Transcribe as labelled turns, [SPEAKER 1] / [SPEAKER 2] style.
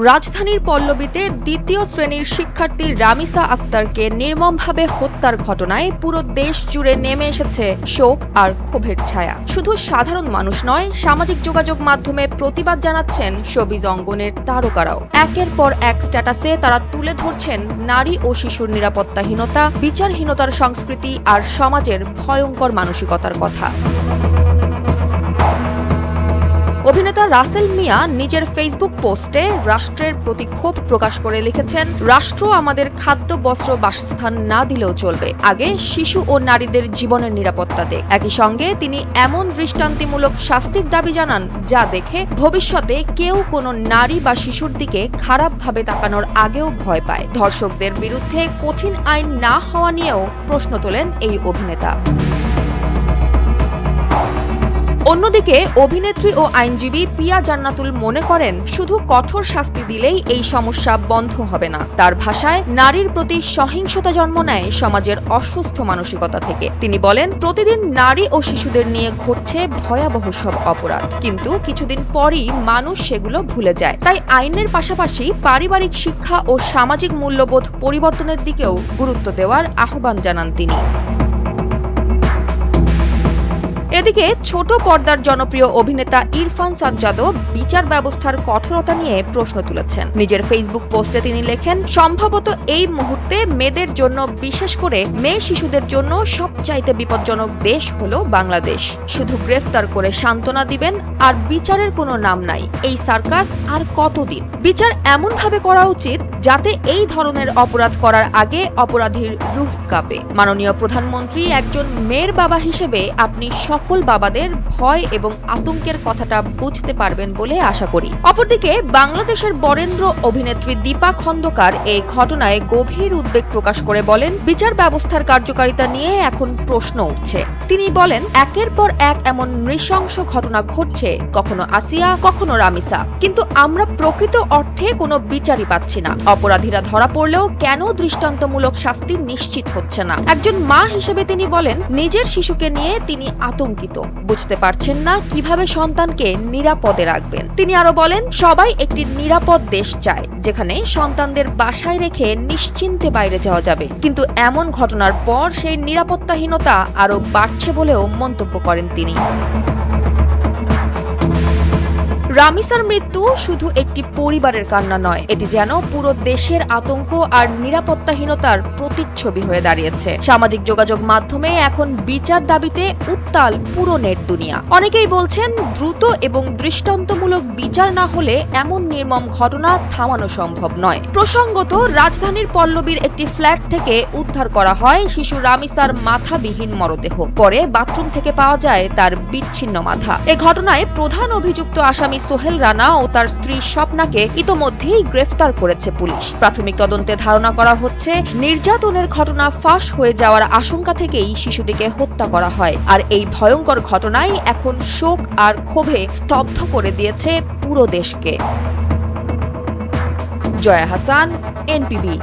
[SPEAKER 1] রাজধানীর পল্লবীতে দ্বিতীয় শ্রেণীর শিক্ষার্থী রামিসা আক্তারকে নির্মমভাবে হত্যার ঘটনায় পুরো দেশ জুড়ে নেমে এসেছে শোক আর ক্ষোভের ছায়া। শুধু সাধারণ মানুষ নয়, সামাজিক যোগাযোগ মাধ্যমে প্রতিবাদ জানাচ্ছেন শোবিজ অঙ্গনের তারকারাও। একের পর এক স্ট্যাটাসে তারা তুলে ধরছেন নারী ও শিশুর নিরাপত্তাহীনতা, বিচারহীনতার সংস্কৃতি আর সমাজের ভয়ঙ্কর মানসিকতার কথা। অভিনেতা রাসেল মিয়া নিজের ফেসবুক পোস্টে রাষ্ট্রের প্রতি ক্ষোভ প্রকাশ করে লিখেছেন, রাষ্ট্র আমাদের খাদ্য, বস্ত্র, বাসস্থান না দিলেও চলবে, আগে শিশু ও নারীদের জীবনের নিরাপত্তা দেয়। একই সঙ্গে তিনি এমন দৃষ্টান্তিমূলক শাস্তির দাবি জানান যা দেখে ভবিষ্যতে কেউ কোনো নারী বা শিশুর দিকে খারাপভাবে তাকানোর আগেও ভয় পায়। ধর্ষকদের বিরুদ্ধে কঠিন আইন না হওয়া নিয়েও প্রশ্ন তোলেন এই অভিনেতা। অন্যদিকে অভিনেত্রী ও আইনজীবী পিয়া জান্নাতুল মনে করেন, শুধু কঠোর শাস্তি দিলেই এই সমস্যা বন্ধ হবে না। তার ভাষায়, নারীর প্রতি সহিংসতা জন্ম নেয় সমাজের অসুস্থ মানসিকতা থেকে। তিনি বলেন, প্রতিদিন নারী ও শিশুদের নিয়ে ঘটছে ভয়াবহ সব অপরাধ, কিন্তু কিছুদিন পরই মানুষ সেগুলো ভুলে যায়। তাই আইনের পাশাপাশি পারিবারিক শিক্ষা ও সামাজিক মূল্যবোধ পরিবর্তনের দিকেও গুরুত্ব দেওয়ার আহ্বান জানান তিনি। এদিকে ছোট পর্দার জনপ্রিয় অভিনেতা ইরফান সাজ্জাদও বিচার ব্যবস্থার কঠোরতা নিয়ে প্রশ্ন তুলেছেন। নিজের ফেসবুক পোস্টে তিনি লেখেন, সম্ভবত এই মুহূর্তে মেয়েদের জন্য, বিশেষ করে মেয়ে শিশুদের জন্য সবচাইতে বিপজ্জনক দেশ হলো বাংলাদেশ। শুধু গ্রেফতার করে সান্ত্বনা দিবেন আর বিচারের কোনো নাম নাই। এই সার্কাস আর কতদিন? বিচার এমনভাবে করা উচিত যাতে এই ধরনের অপরাধ করার আগে অপরাধীর রূহ কাঁপে। মাননীয় প্রধানমন্ত্রী, একজন মেয়ের বাবা হিসেবে আপনি সকল বাবাদের ভয় এবং আতঙ্কের কথাটা বুঝতে পারবেন বলে আশা করি। অপরদিকে বাংলাদেশের বরেন্দ্র অভিনেত্রী দীপা খন্দকার এই ঘটনায় গভীর উদ্বেগ প্রকাশ করে বলেন, বিচার ব্যবস্থার কার্যকারিতা নিয়ে এখন প্রশ্ন উঠছে। তিনি বলেন, একের পর এক এমন নৃশংস ঘটনা ঘটছে, কখনো আসিয়া, কখনো রামিসা, কিন্তু আমরা প্রকৃত অর্থে কোনো বিচারই পাচ্ছি না। অপরাধীরা ধরা পড়লেও কেন দৃষ্টান্তমূলক শাস্তি নিশ্চিত হচ্ছে না? একজন মা হিসেবে তিনি বলেন, নিজের শিশুকে নিয়ে তিনি আতঙ্কিত, বুঝতে পারছেন না কিভাবে সন্তানকে নিরাপদে রাখবেন। তিনি আরো বলেন, সবাই একটি নিরাপদ দেশ চায়, যেখানে সন্তানদের বাসায় রেখে নিশ্চিন্তে বাইরে যাওয়া যাবে, কিন্তু এমন ঘটনার পর সেই নিরাপত্তাহীনতা আরো বাড়ছে বলেও মন্তব্য করেন তিনি। রামিসার মৃত্যু শুধু একটি পরিবারের কান্না নয়, এটি যেন পুরো দেশের আতঙ্ক আর নিরাপত্তাহীনতার প্রতিচ্ছবি হয়ে দাঁড়িয়েছে। সামাজিক যোগাযোগ মাধ্যমে এখন বিচার দাবিতে উত্তাল পুরো নেট দুনিয়া। অনেকেই বলছেন, দ্রুত এবং দৃষ্টান্তমূলক বিচার না হলে এমন নির্মম ঘটনা থামানো সম্ভব নয়। প্রসঙ্গত, রাজধানীর পল্লবীর একটি ফ্ল্যাট থেকে উদ্ধার করা হয় শিশু রামিসার মাথাবিহীন মরদেহ। পরে বাথরুম থেকে পাওয়া যায় তার বিচ্ছিন্ন মাথা। এ ঘটনায় প্রধান অভিযুক্ত আসামি সোহেল রানা ও তার স্ত্রী স্বপ্নাকে ইতোমধ্যেই গ্রেফতার করেছে পুলিশ। প্রাথমিক তদন্তে ধারণা করা হচ্ছে, নির্যাতনের ঘটনা ফাঁস হয়ে যাওয়ার আশঙ্কা থেকেই শিশুটিকে হত্যা করা হয়। আর এই ভয়ঙ্কর ঘটনাই এখন শোক আর ক্ষোভে স্তব্ধ করে দিয়েছে পুরো দেশকে। জয়া হাসান, এনপিবি।